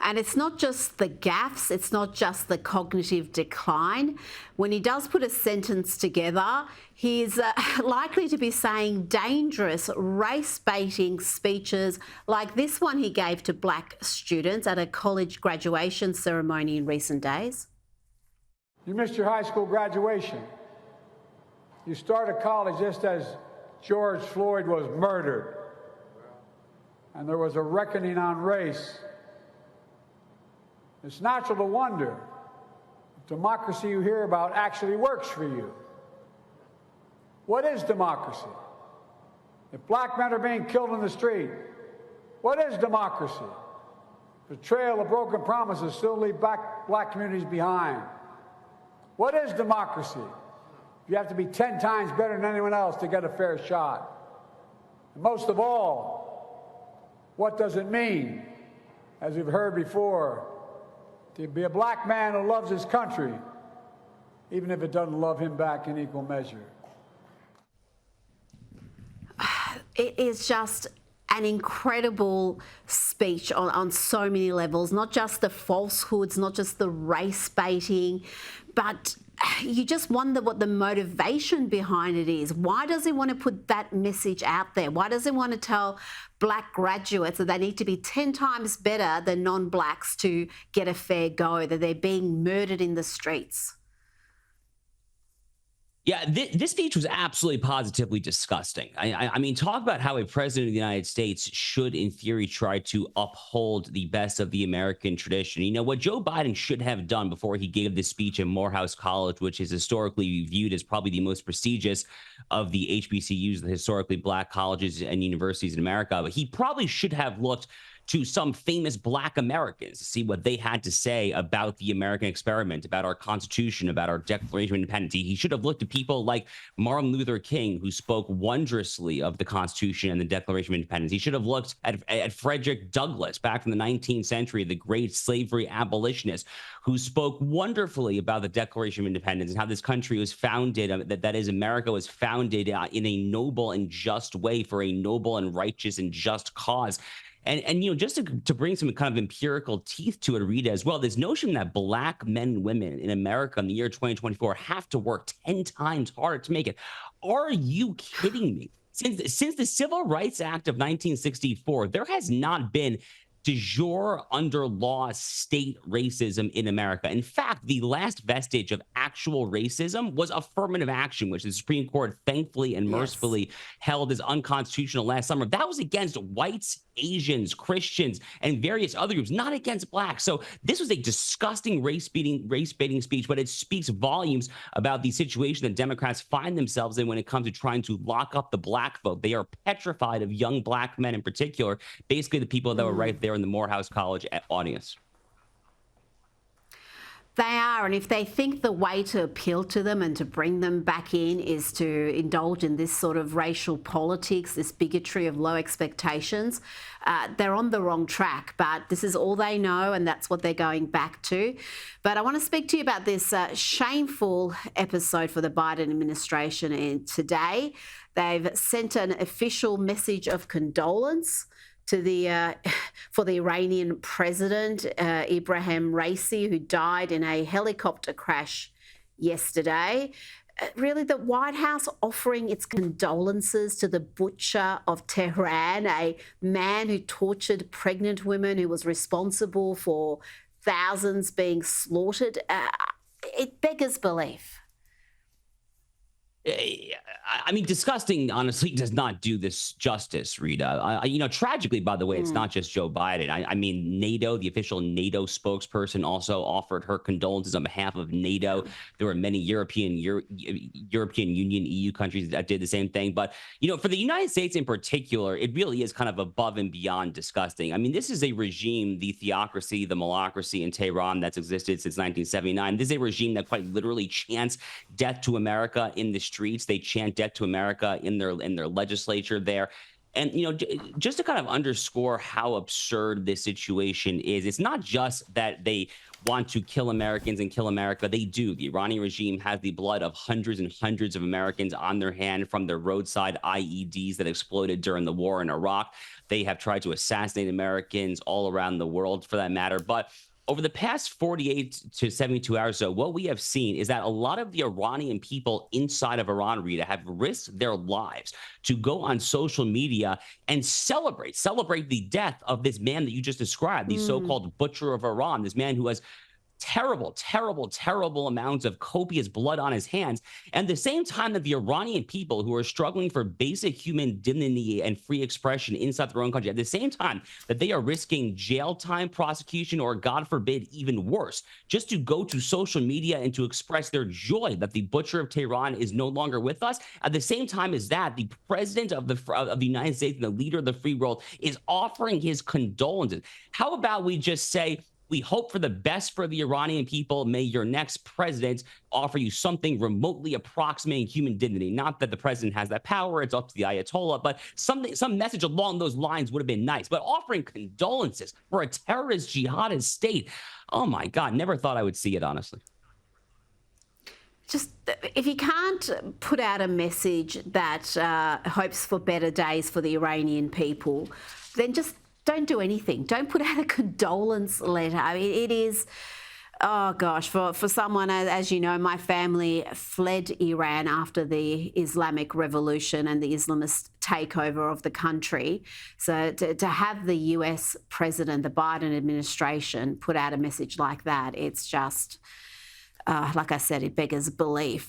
And it's not just the gaffes, it's not just the cognitive decline. When he does put a sentence together, he's likely to be saying dangerous, race-baiting speeches like this one he gave to black students at a college graduation ceremony in recent days. You missed your high school graduation. You started college just as George Floyd was murdered. And there was a reckoning on race. It's natural to wonder if democracy you hear about actually works for you. What is democracy? If black men are being killed in the street, what is democracy? Betrayal of broken promises still leave black communities behind. What is democracy? You have to be 10 times better than anyone else to get a fair shot. And most of all, what does it mean, as we've heard before, to be a black man who loves his country, even if it doesn't love him back in equal measure? It is just an incredible speech on so many levels, not just the falsehoods, not just the race baiting, but you just wonder what the motivation behind it is. Why does he want to put that message out there? Why does he want to tell black graduates that they need to be 10 times better than non-blacks to get a fair go, that they're being murdered in the streets? Yeah, this speech was absolutely positively disgusting. I mean, talk about how a president of the United States should, in theory, try to uphold the best of the American tradition. You know, what Joe Biden should have done before he gave this speech at Morehouse College, which is historically viewed as probably the most prestigious of the HBCUs, the historically black colleges and universities in America, but he probably should have looked to some famous black Americans to see what they had to say about the American experiment, about our Constitution, about our Declaration of Independence. He should have looked to people like Martin Luther King, who spoke wondrously of the Constitution and the Declaration of Independence. He should have looked at Frederick Douglass back in the 19th century, the great slavery abolitionist, who spoke wonderfully about the Declaration of Independence and how this country was founded, that is, America was founded in a noble and just way for a noble and righteous and just cause. And you know, just to bring some kind of empirical teeth to it, Rita, as well, this notion that black men and women in America in the year 2024 have to work 10 times harder to make it. Are you kidding me? Since the Civil Rights Act of 1964, there has not been de jure under law state racism in America. In fact, the last vestige of actual racism was affirmative action, which the Supreme Court thankfully and mercifully held as unconstitutional last summer. That was against whites, Asians, Christians, and various other groups, not against blacks. So this was a disgusting race-baiting speech, but it speaks volumes about the situation that Democrats find themselves in when it comes to trying to lock up the black vote. They are petrified of young black men in particular, basically the people that were right there in the Morehouse College audience. They are, and if they think the way to appeal to them and to bring them back in is to indulge in this sort of racial politics, this bigotry of low expectations, they're on the wrong track. But this is all they know, and that's what they're going back to. But I want to speak to you about this shameful episode for the Biden administration. And today, they've sent an official message of condolence to the for the Iranian president, Ebrahim Raisi, who died in a helicopter crash yesterday. Really, the White House offering its condolences to the Butcher of Tehran, a man who tortured pregnant women, who was responsible for thousands being slaughtered. It beggars belief. I mean, disgusting, honestly, does not do this justice, Rita. You know, tragically, by the way, it's not just Joe Biden. I mean, NATO, the official NATO spokesperson, also offered her condolences on behalf of NATO. There were many European Union, EU countries that did the same thing. But, you know, for the United States in particular, it really is kind of above and beyond disgusting. I mean, this is a regime, the theocracy, the malocracy in Tehran that's existed since 1979. This is a regime that quite literally chants death to America in the streets. They chant death to America in their legislature there. And, just to kind of underscore how absurd this situation is, it's not just that they want to kill Americans and kill America. They do. The Iranian regime has the blood of hundreds and hundreds of Americans on their hand from their roadside IEDs that exploded during the war in Iraq. They have tried to assassinate Americans all around the world, for that matter. But over the past 48 to 72 hours, though, what we have seen is that a lot of the Iranian people inside of Iran, Rita, have risked their lives to go on social media and celebrate the death of this man that you just described, the so-called Butcher of Iran, this man who has terrible amounts of copious blood on his hands. And at the same time that the Iranian people who are struggling for basic human dignity and free expression inside their own country, at the same time that they are risking jail time, prosecution, or God forbid, even worse, just to go to social media and to express their joy that the Butcher of Tehran is no longer with us. At the same time as that, the president of the United States and the leader of the free world is offering his condolences. How about we just say, we hope for the best for the Iranian people. May your next president offer you something remotely approximating human dignity. Not that the president has that power, it's up to the Ayatollah, but some message along those lines would have been nice. But offering condolences for a terrorist jihadist state, oh my God, never thought I would see it, honestly. Just if you can't put out a message that hopes for better days for the Iranian people, then just don't do anything. Don't put out a condolence letter. I mean, it is, oh gosh, for someone, as you know, my family fled Iran after the Islamic Revolution and the Islamist takeover of the country. So to have the US president, the Biden administration, put out a message like that, it's just, like I said, it beggars belief.